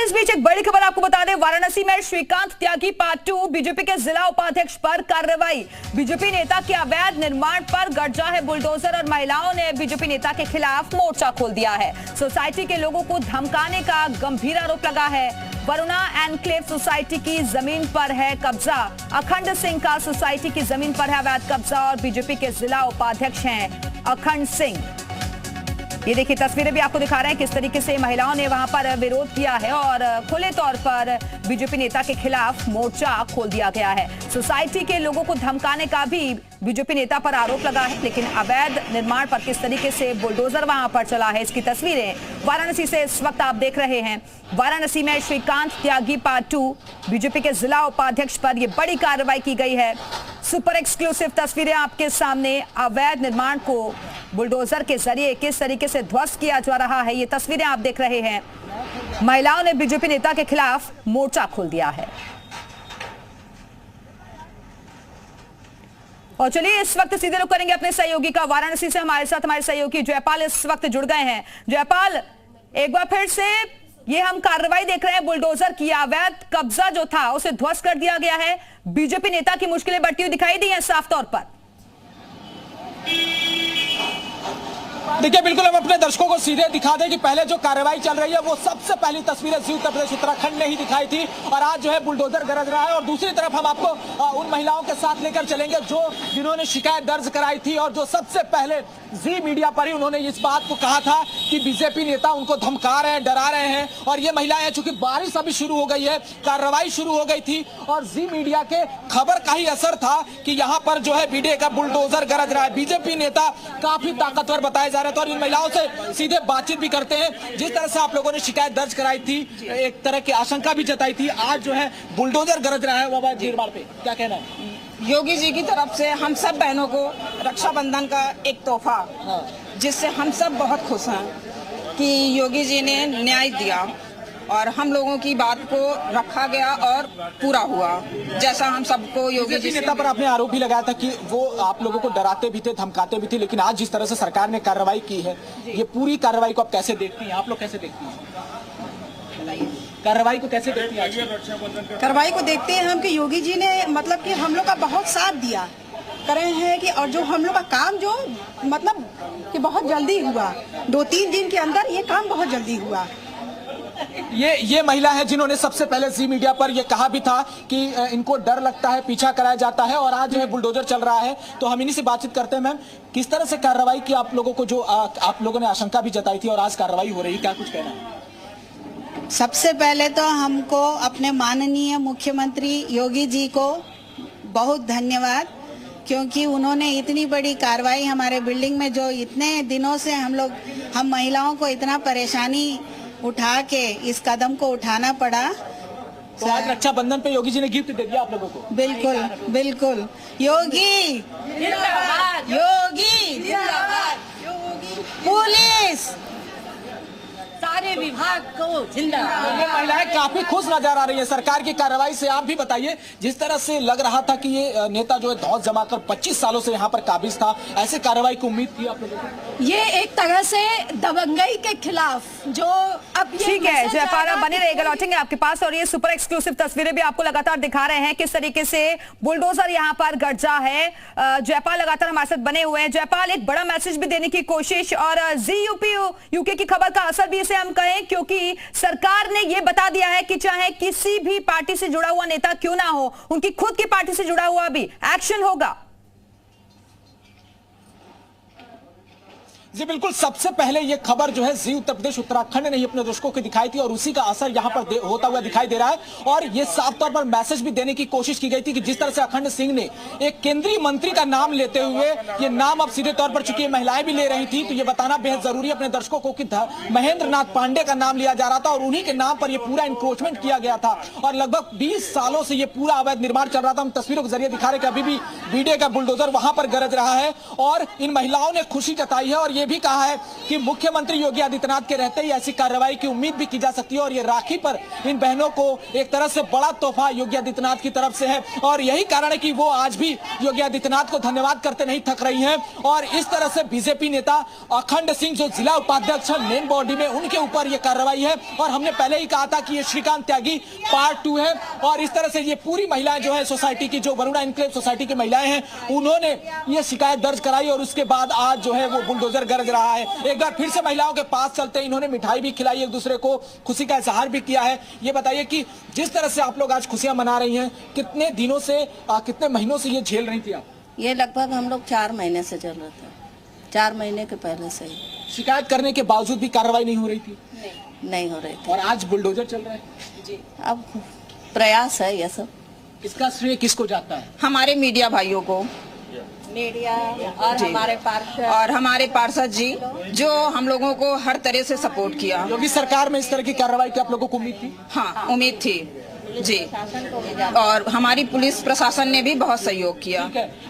इस बीच एक बड़ी खबर आपको बता दें, वाराणसी में श्रीकांत त्यागी पार्ट 2 बीजेपी के जिला उपाध्यक्ष पर कार्रवाई। बीजेपी नेता के अवैध निर्माण पर गरजा है बुलडोजर और महिलाओं ने बीजेपी नेता के खिलाफ मोर्चा खोल दिया है। सोसाइटी के लोगों को धमकाने का गंभीर आरोप लगा है। वरुणा एनक्लेव सोसाइटी की जमीन पर है कब्जा। अखंड सिंह का सोसाइटी की जमीन पर है अवैध कब्जा और बीजेपी के जिला उपाध्यक्ष हैं अखंड सिंह। ये देखिए तस्वीरें भी आपको दिखा रहे हैं किस तरीके से महिलाओं ने वहां पर विरोध किया है और खुले तौर पर बीजेपी नेता के खिलाफ मोर्चा खोल दिया गया है। सोसाइटी के लोगों को धमकाने का भी बीजेपी नेता पर आरोप लगा है, लेकिन अवैध निर्माण पर किस तरीके से बुलडोजर वहां पर चला है, इसकी तस्वीरें वाराणसी से इस वक्त आप देख रहे हैं। वाराणसी में श्रीकांत त्यागी पार्ट 2 बीजेपी के जिला उपाध्यक्ष पर यह बड़ी कार्रवाई की गई है। सुपर एक्सक्लूसिव तस्वीरें आपके सामने। अवैध निर्माण को बुलडोजर के जरिए किस तरीके से ध्वस्त किया जा रहा है, ये तस्वीरें आप देख रहे हैं। महिलाओं ने बीजेपी नेता के खिलाफ मोर्चा खोल दिया है। और चलिए इस वक्त सीधे रुख करेंगे अपने सहयोगी का। वाराणसी से हमारे साथ हमारे सहयोगी जयपाल इस वक्त जुड़ गए हैं। जयपाल, एक बार फिर से ये हम कार्रवाई देख रहे हैं, बुलडोजर की अवैध कब्जा जो था उसे ध्वस्त कर दिया गया है। बीजेपी नेता की मुश्किलें बढ़ती हुई दिखाई दी हैं साफ तौर पर। देखिए बिल्कुल हम अपने दर्शकों को सीधे दिखा दें कि पहले जो कार्रवाई चल रही है वो सबसे पहली तस्वीरें जी उत्तर प्रदेश उत्तराखंड ने ही दिखाई थी और आज जो है बुलडोजर गरज रहा है। और दूसरी तरफ हम आपको उन महिलाओं के साथ लेकर चलेंगे जिन्होंने शिकायत दर्ज कराई थी और जो सबसे पहले जी मीडिया पर ही उन्होंने इस बात को कहा था कि बीजेपी नेता उनको धमका रहे हैं, डरा रहे हैं। और ये महिलाएं, चूंकि बारिश अभी शुरू हो गई है, कार्रवाई शुरू हो गई थी और जी मीडिया के खबर का ही असर था कि यहाँ पर जो है बीडीए का बुलडोजर गरज रहा है। बीजेपी नेता काफी ताकतवर बताए जा रहे थे और इन महिलाओं से सीधे बातचीत भी करते हैं। जिस तरह से आप लोगों ने शिकायत दर्ज कराई थी, एक तरह की आशंका भी जताई थी, आज जो है बुलडोजर गरज रहा है बाबा भीड़भाड़ पे, क्या कहना है? योगी जी की तरफ से हम सब बहनों को रक्षाबंधन का एक तोहफा, जिससे हम सब बहुत खुश हैं कि योगी जी ने न्याय दिया और हम लोगों की बात को रखा गया और पूरा हुआ जैसा हम सबको योगी जी नेता पर आपने आरोप भी लगाया था कि वो आप लोगों को डराते भी थे, धमकाते भी थे, लेकिन आज जिस तरह से सरकार ने कार्रवाई की है, ये पूरी कार्रवाई को आप कैसे देखती हैं? आप लोग कैसे देखती हैं कार्रवाई को? कैसे देखती हैं कार्रवाई को? देखते हैं हम कि योगी जी ने मतलब कि हम लोग का बहुत साथ दिया करे हैं कि और जो हम लोग का काम जो मतलब कि बहुत जल्दी हुआ, 2-3 दिन के अंदर ये काम बहुत जल्दी हुआ। ये महिला है जिन्होंने सबसे पहले जी मीडिया पर ये कहा भी था कि इनको डर लगता है, पीछा कराया जाता है और आज जो है बुलडोजर चल रहा है। तो हम इन्हीं से बातचीत करते हैं। मैम, किस तरह से कार्रवाई की आप लोगों को, जो आप लोगों ने आशंका भी जताई थी और आज कार्रवाई हो रही है, क्या कुछ कहना है? सबसे पहले तो हमको अपने माननीय मुख्यमंत्री योगी जी को बहुत धन्यवाद, क्योंकि उन्होंने इतनी बड़ी कार्रवाई हमारे बिल्डिंग में, जो इतने दिनों से हम महिलाओं को इतना परेशानी उठा के इस कदम को उठाना पड़ा। तो आज रक्षाबंधन पे योगी जी ने गिफ्ट दे दिया आप लोगों को। बिल्कुल बिल्कुल। योगी जिंदाबाद, योगी जिंदाबाद, पुलिस सारे विभाग को जिंदाबाद। ये महिलाएं काफी खुश नजर आ रही है सरकार की कार्रवाई से। आप भी बताइए, जिस तरह से लग रहा था कि ये नेता जो है धौंस जमाकर 25 सालों से यहाँ पर काबिज था, ऐसे कार्रवाई की उम्मीद थी आप लोगों को? ये एक तरह से दबंगई के खिलाफ जो अब ठीक है जयपाल, बने रहेगा, लौटेंगे आपके पास। और ये सुपर एक्सक्लूसिव तस्वीरें भी आपको लगातार दिखा रहे हैं किस तरीके से बुलडोजर यहाँ पर गरजा है। जयपाल लगातार हमारे साथ बने हुए हैं। जयपाल, एक बड़ा मैसेज भी देने की कोशिश और जी यूके की खबर का असर भी इसे हम कहें, क्योंकि सरकार ने यह बता दिया है कि चाहे किसी भी पार्टी से जुड़ा हुआ नेता क्यों ना हो, उनकी खुद की पार्टी से जुड़ा हुआ भी एक्शन होगा। जी बिल्कुल, सबसे पहले ये खबर जो है जी उत्तर प्रदेश उत्तराखंड ने ही अपने दर्शकों को दिखाई थी और उसी का असर यहाँ पर होता हुआ दिखाई दे रहा है। और ये साफ तौर पर मैसेज भी देने की कोशिश की गई थी कि जिस तरह से अखंड सिंह ने एक केंद्रीय मंत्री का नाम लेते हुए, ये नाम अब सीधे तौर पर चूंकि महिलाएं भी ले रही थी, तो ये बताना बेहद जरूरी है अपने दर्शकों को कि महेंद्र नाथ पांडे का नाम लिया जा रहा था और उन्हीं के नाम पर यह पूरा इंक्रोचमेंट किया गया था और लगभग 20 सालों से यह पूरा अवैध निर्माण चल रहा था। हम तस्वीरों के जरिए दिखा रहे कि अभी भी बीडीए का बुलडोजर वहां पर गरज रहा है और इन महिलाओं ने खुशी जताई है और ये ये भी कहा है कि मुख्यमंत्री योगी आदित्यनाथ के रहते ही ऐसी कार्रवाई की उम्मीद भी की जा सकती है और ये राखी पर इन बहनों को एक तरह से बड़ा तोहफा योगी आदित्यनाथ की तरफ से है और यही कारण है कि वो आज भी योगी आदित्यनाथ को धन्यवाद करते नहीं थक रही हैं और इस तरह से बीजेपी नेता अखंड सिंह जो जिला उपाध्यक्ष है मेन बॉडी में, उनके ऊपर ये कार्रवाई है और हमने पहले ही कहा था कि ये श्रीकांत त्यागी पार्ट 2 है और इस तरह से ये पूरी महिलाएं जो है सोसाइटी की, जो वरुणा एन्क्लेव सोसाइटी की महिलाएं हैं, उन्होंने ये शिकायत दर्ज कराई और उसके बाद आज जो है वो बुलडोजर गरज रहा है। एक बार फिर से महिलाओं के पास चलते हैं, इन्होंने मिठाई भी खिलाई, एक दूसरे को खुशी का इजहार भी किया है। ये बताइए कि जिस तरह से आप लोग आज खुशियां मना रही हैं, कितने दिनों से कितने महीनों से ये झेल रही थी आप? ये लगभग हम लोग 4 महीने से चल रहे थे, 4 महीने के पहले से ही। शिकायत करने के बावजूद भी कार्रवाई नहीं हो रही थी? नहीं हो रही थी। और आज बुलडोजर चल रहा है जी। अब प्रयास है ये सब। इसका श्रेय किसको जाता है? हमारे मीडिया भाइयों को, मीडिया और हमारे पार्षद जी, जो हम लोगों को हर तरह से सपोर्ट किया। योगी सरकार में इस तरह की कार्रवाई की आप लोगों को उम्मीद थी? हाँ, उम्मीद थी जी, और हमारी पुलिस प्रशासन ने भी बहुत सहयोग किया।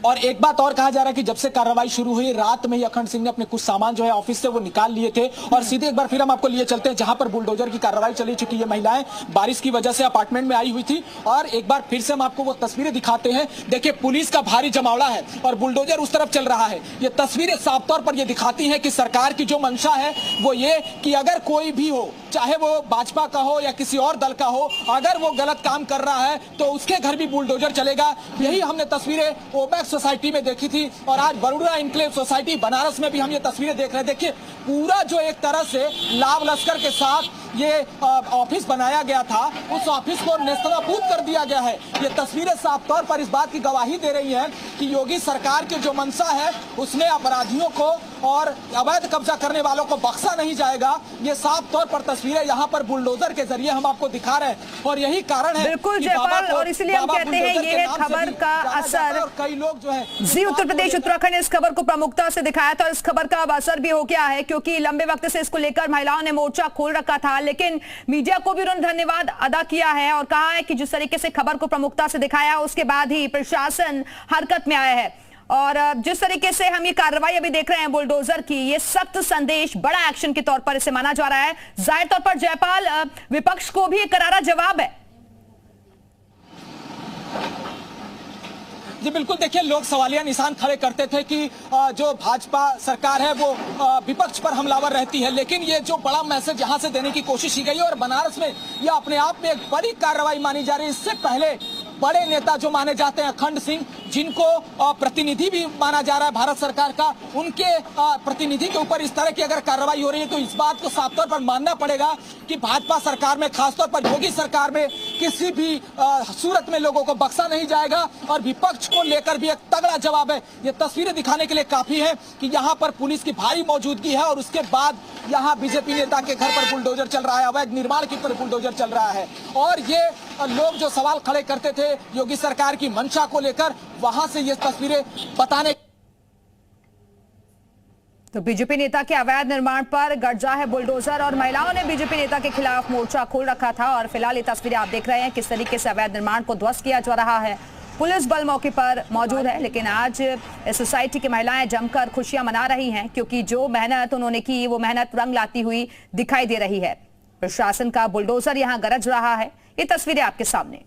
और एक बात और कहा जा रहा है कि जब से कार्रवाई शुरू हुई, रात में ही अखंड सिंह ने अपने कुछ सामान जो है ऑफिस से वो निकाल लिए थे और सीधे एक बार फिर हम आपको लिए चलते हैं जहां पर बुलडोजर की कार्रवाई चली चुकी है। महिलाएं बारिश की वजह से अपार्टमेंट में आई हुई थी और एक बार फिर से हम आपको वो तस्वीरें दिखाते हैं। देखिए, पुलिस का भारी जमावड़ा है और बुलडोजर उस तरफ चल रहा है। ये तस्वीरें साफ तौर पर ये दिखाती है कि सरकार की जो मंशा है वो ये कि अगर कोई भी हो, चाहे वो भाजपा का हो या किसी और दल का हो, अगर वो गलत काम कर रहा है तो उसके घर भी बुलडोजर चलेगा। यही हमने तस्वीरें ओबैक सोसाइटी में देखी थी और आज वरुणा एन्क्लेव सोसाइटी बनारस में भी हम ये तस्वीरें देख रहे हैं। देखिए, पूरा जो एक तरह से लाव लश्कर के साथ ये ऑफिस बनाया गया था, उस ऑफिस को नेस्तनाबूद कर दिया गया है। ये तस्वीरें साफ तौर पर इस बात की गवाही दे रही हैं कि योगी सरकार की जो मंशा है उसने अपराधियों को और अवैध कब्जा करने वालों को बख्शा नहीं जाएगा। ये साफ तौर पर तस्वीरें यहाँ पर बुलडोजर के जरिए हम आपको दिखा रहे हैं और यही कारण है। बिल्कुल जयपाल, और इसलिए हम कहते हैं ये है खबर का असर। और कई लोग जो है जी, उत्तर प्रदेश उत्तराखंड ने इस खबर को प्रमुखता से दिखाया था और इस खबर का अब असर भी हो गया है क्योंकि लंबे वक्त से इसको लेकर महिलाओं ने मोर्चा खोल रखा था, लेकिन मीडिया को भी उन्होंने धन्यवाद अदा किया है और कहा है कि जिस तरीके से खबर को प्रमुखता से दिखाया उसके बाद ही प्रशासन हरकत में आया है। और जिस तरीके से हम ये कार्रवाई अभी देख रहे हैं बुलडोजर की, ये सख्त संदेश, बड़ा एक्शन के तौर पर इसे माना जा रहा है। जाहिर तौर पर जयपाल, विपक्ष को भी एक करारा जवाब है। जी बिल्कुल, देखिए, लोग सवालिया निशान खड़े करते थे कि जो भाजपा सरकार है वो विपक्ष पर हमलावर रहती है, लेकिन ये जो बड़ा मैसेज यहां से देने की कोशिश की गई और बनारस में यह अपने आप में एक बड़ी कार्रवाई मानी जा रही है। इससे पहले बड़े नेता जो माने जाते हैं अखंड सिंह, जिनको प्रतिनिधि भी माना जा रहा है भारत सरकार का, उनके प्रतिनिधि के ऊपर इस तरह की अगर कार्रवाई हो रही है तो इस बात को साफ तौर पर मानना पड़ेगा कि भाजपा सरकार में, खासतौर पर योगी सरकार में, किसी भी सूरत में लोगों को बख्शा नहीं जाएगा और विपक्ष को लेकर भी एक तगड़ा जवाब है। ये तस्वीरें दिखाने के लिए काफी है कि यहाँ पर पुलिस की भारी मौजूदगी है और उसके बाद यहाँ बीजेपी नेता के घर पर बुलडोजर चल रहा है, अवैध निर्माण की पर बुलडोजर चल रहा है। और ये लोग जो सवाल खड़े करते थे योगी सरकार की मंशा को लेकर, वहां से ये तस्वीरें बताने। तो बीजेपी नेता के अवैध निर्माण पर गरजा है बुलडोजर और महिलाओं ने बीजेपी नेता के खिलाफ मोर्चा खोल रखा था और फिलहाल ये तस्वीरें आप देख रहे हैं किस तरीके से अवैध निर्माण को ध्वस्त किया जा रहा है। पुलिस बल मौके पर मौजूद है, लेकिन आज इस सोसाइटी की महिलाएं जमकर खुशियां मना रही हैं क्योंकि जो मेहनत उन्होंने की वो मेहनत रंग लाती हुई दिखाई दे रही है। प्रशासन का बुलडोजर यहां गरज रहा है। ये तस्वीरें आपके सामने।